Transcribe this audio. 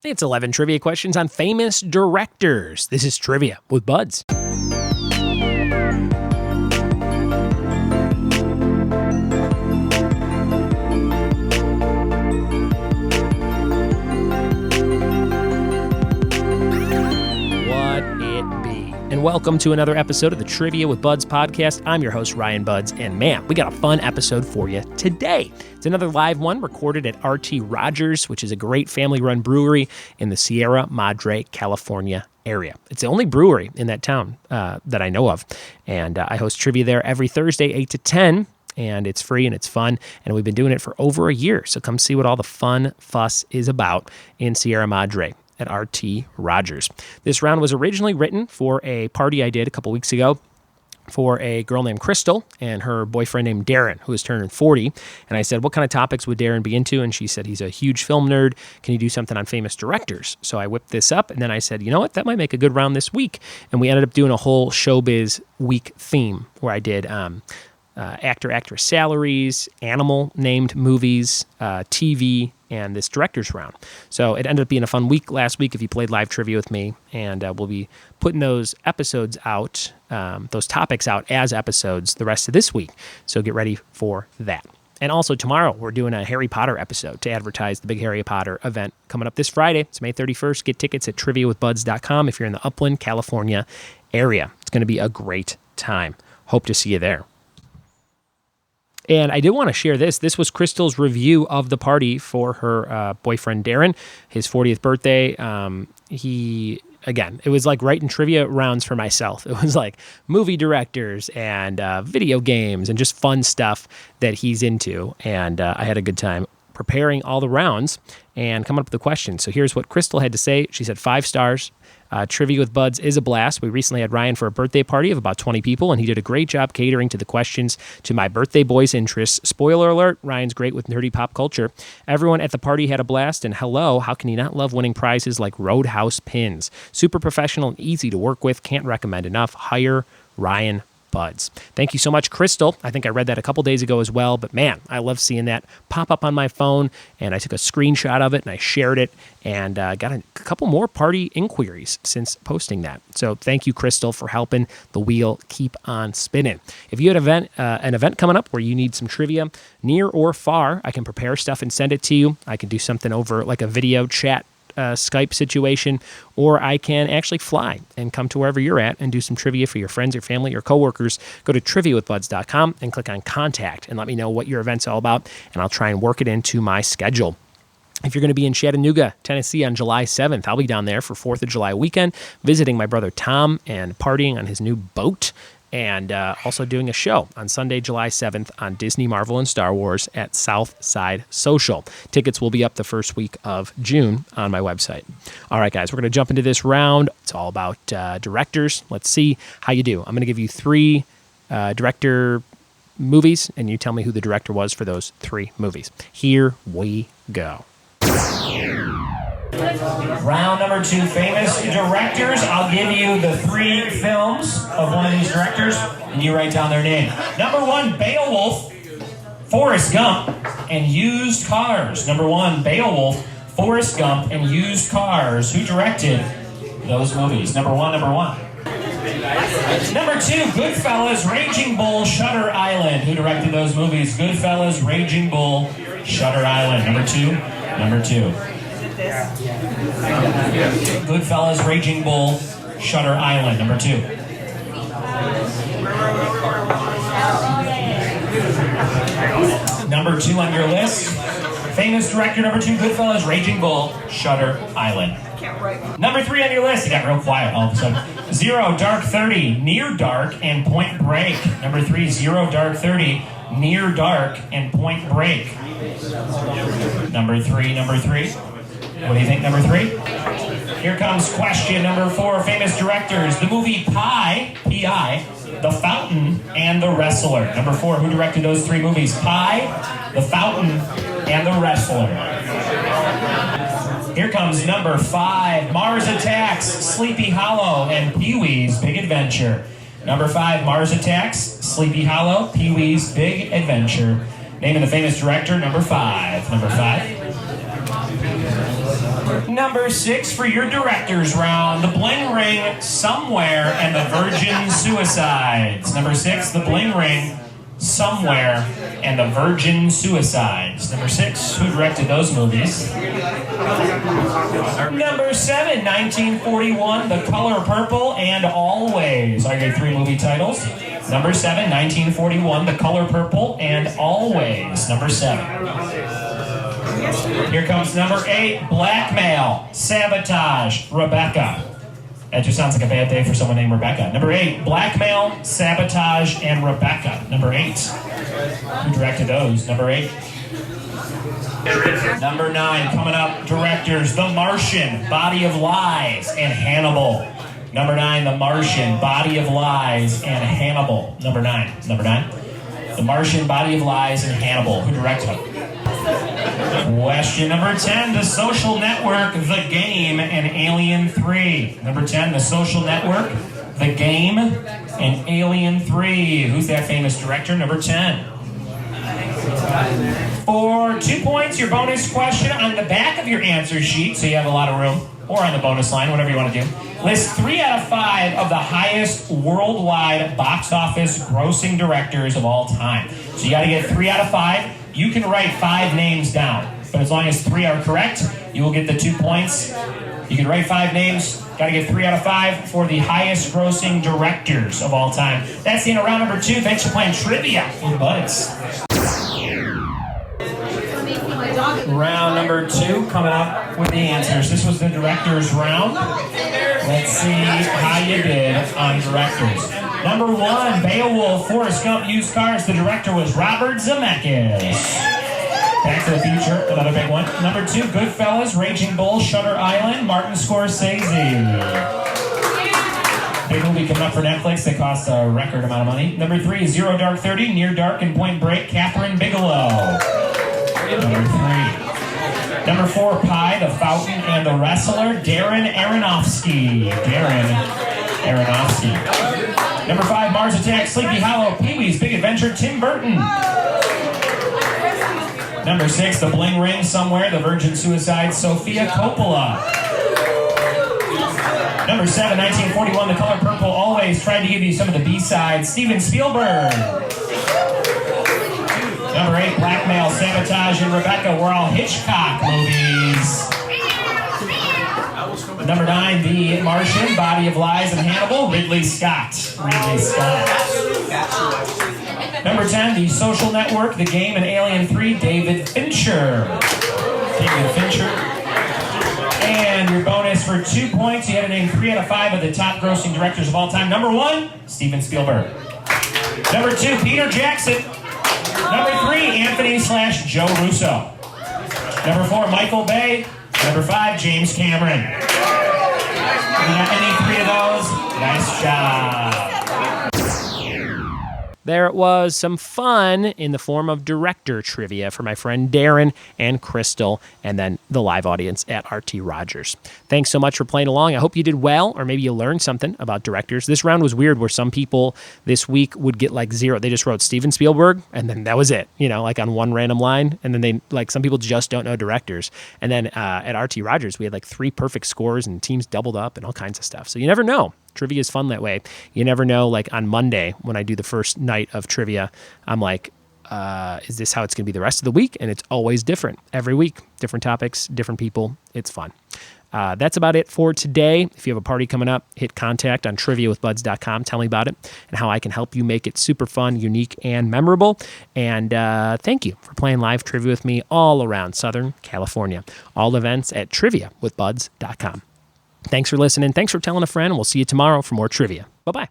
It's 11 trivia questions on famous directors. This is Trivia with Buds. And welcome to another episode of the Trivia with Buds podcast. I'm your host, Ryan Buds, and man, we got a fun episode for you today. It's another live one recorded at RT Rogers, which is a great family-run brewery in the Sierra Madre, California area. It's the only brewery in that town that I know of, and I host trivia there every Thursday, 8 to 10, and it's free and it's fun, and we've been doing it for over a year, so come see what all the fun fuss is about in Sierra Madre at RT Rogers. This round was originally written for a party I did a couple weeks ago for a girl named Crystal and her boyfriend named Darren, who is turning 40. And I said, what kind of topics would Darren be into? And she said, he's a huge film nerd. Can you do something on famous directors? So I whipped this up, and then I said, you know what? That might make a good round this week. And we ended up doing a whole Showbiz week theme where I did actor-actress salaries, animal-named movies, TV, and this director's round. So it ended up being a fun week last week if you played live trivia with me, and we'll be putting those episodes out, those topics out as episodes the rest of this week. So get ready for that. And also tomorrow, we're doing a Harry Potter episode to advertise the big Harry Potter event coming up this Friday. It's May 31st. Get tickets at triviawithbuds.com if you're in the Upland, California area. It's going to be a great time. Hope to see you there. And I did want to share this. This was Crystal's review of the party for her boyfriend, Darren, his 40th birthday. It was like writing trivia rounds for myself. It was like movie directors and video games and just fun stuff that he's into. And I had a good time preparing all the rounds and coming up with the questions. So here's what Crystal had to say. She said 5 stars. Trivia with Buds is a blast. We recently had Ryan for a birthday party of about 20 people, and he did a great job catering to the questions to my birthday boy's interests. Spoiler alert, Ryan's great with nerdy pop culture. Everyone at the party had a blast, and hello, how can you not love winning prizes like Roadhouse pins? Super professional and easy to work with. Can't recommend enough. Hire Ryan Buds. Thank you so much, Crystal. I think I read that a couple days ago as well, but man, I love seeing that pop up on my phone, and I took a screenshot of it and I shared it, and got a couple more party inquiries since posting that. So thank you, Crystal, for helping the wheel keep on spinning. If you had an event coming up where you need some trivia near or far, I can prepare stuff and send it to you. I can do something over like a video chat Skype situation, or I can actually fly and come to wherever you're at and do some trivia for your friends, your family, your coworkers. Go to triviawithbuds.com and click on contact and let me know what your event's all about, and I'll try and work it into my schedule. If you're going to be in Chattanooga, Tennessee on July 7th, I'll be down there for 4th of July weekend, visiting my brother Tom and partying on his new boat, and also doing a show on Sunday, July 7th on Disney, Marvel, and Star Wars at Southside Social. Tickets will be up the first week of June on my website. All right, guys, we're going to jump into this round. It's all about directors. Let's see how you do. I'm going to give you 3 director movies, and you tell me who the director was for those 3 movies. Here we go. Round number 2, famous directors. I'll give you the 3 films of one of these directors, and you write down their name. Number 1, Beowulf, Forrest Gump, and Used Cars. Number 1, Beowulf, Forrest Gump, and Used Cars. Who directed those movies? Number 1. Number 2, Goodfellas, Raging Bull, Shutter Island. Who directed those movies? Goodfellas, Raging Bull, Shutter Island. Number 2. Goodfellas, Raging Bull, Shutter Island. Number 2. Number 2 on your list. Famous director, number 2, Goodfellas, Raging Bull, Shutter Island. Number 3 on your list. It got real quiet all of a sudden. 0 Dark 30, Near Dark, and Point Break. Number 3, 0 Dark 30, Near Dark, and Point Break. Number 3. What do you think, number 3? Here comes question number 4. Famous directors. The movie Pi, P-I, The Fountain, and The Wrestler. Number 4. Who directed those 3 movies? Pi, The Fountain, and The Wrestler. Here comes number 5. Mars Attacks, Sleepy Hollow, and Pee-wee's Big Adventure. Number 5. Mars Attacks, Sleepy Hollow, Pee-wee's Big Adventure. Name of the famous director, number 5. Number 6 for your director's round, The Bling Ring, Somewhere, and The Virgin Suicides. Number 6, The Bling Ring, Somewhere, and The Virgin Suicides. Number 6, who directed those movies? Number 7, 1941, The Color Purple, and Always are your 3 movie titles. Number 7, 1941, The Color Purple, and Always. Number 7. Here comes number 8, Blackmail, Sabotage, Rebecca. That just sounds like a bad day for someone named Rebecca. Number 8, Blackmail, Sabotage, and Rebecca. Number 8. Who directed those? Number 8. Number 9, coming up, directors, The Martian, Body of Lies, and Hannibal. Number 9, The Martian, Body of Lies, and Hannibal. Number 9. Number 9. The Martian, Body of Lies, and Hannibal. Who directed them? Question number 10, The Social Network, The Game, and Alien 3. Number 10, The Social Network, The Game, and Alien 3. Who's that famous director? Number 10. For 2 points, your bonus question on the back of your answer sheet, so you have a lot of room, or on the bonus line, whatever you want to do. List 3 out of 5 of the highest worldwide box office grossing directors of all time. So you got to get 3 out of 5. You can write 5 names down, but as long as 3 are correct, you will get the 2 points. You can write 5 names, got to get 3 out of 5 for the highest grossing directors of all time. That's the end of round number 2. Thanks for playing trivia with the buds. Round number 2, coming up with the answers. This was the director's round. Let's see how you did on directors. Number 1, Beowulf, Forrest Gump, Used Cars. The director was Robert Zemeckis. Back to the Future, another big one. Number 2, Goodfellas, Raging Bull, Shutter Island, Martin Scorsese. Big movie coming up for Netflix that costs a record amount of money. Number 3, Zero Dark 30, Near Dark, and Point Break, Catherine Bigelow. Number 3. Number 4, Pi, The Fountain, and The Wrestler, Darren Aronofsky. Number 5, Mars Attacks, Sleepy Hollow, Pee-wee's Big Adventure, Tim Burton. Number 6, The Bling Ring, Somewhere, The Virgin Suicides, Sofia Coppola. Number 7, 1941, The Color Purple, Always. Tried to give you some of the B-sides, Steven Spielberg. Number 8, Blackmail, Sabotage, and Rebecca were all Hitchcock movies. Number 9, The Martian, Body of Lies, and Hannibal, Ridley Scott. Number 10, The Social Network, The Game, and Alien 3, David Fincher. And your bonus for 2 points, you had to name 3 out of 5 of the top grossing directors of all time. Number 1, Steven Spielberg. Number 2, Peter Jackson. Number 3, Anthony/Joe Russo. Number 4, Michael Bay. Number 5, James Cameron. Any 3 of those? Nice job. There it was, some fun in the form of director trivia for my friend Darren and Crystal, and then the live audience at RT Rogers. Thanks so much for playing along. I hope you did well, or maybe you learned something about directors. This round was weird where some people this week would get like 0. They just wrote Steven Spielberg, and then that was it, like on one random line. And then they, like, some people just don't know directors. And then at RT Rogers, we had like 3 perfect scores and teams doubled up and all kinds of stuff. So you never know. Trivia is fun that way. You never know, like on Monday when I do the first night of trivia, I'm like, is this how it's going to be the rest of the week? And it's always different. Every week, different topics, different people. It's fun. That's about it for today. If you have a party coming up, hit contact on triviawithbuds.com. Tell me about it and how I can help you make it super fun, unique, and memorable. And thank you for playing live trivia with me all around Southern California. All events at triviawithbuds.com. Thanks for listening. Thanks for telling a friend. We'll see you tomorrow for more trivia. Bye-bye.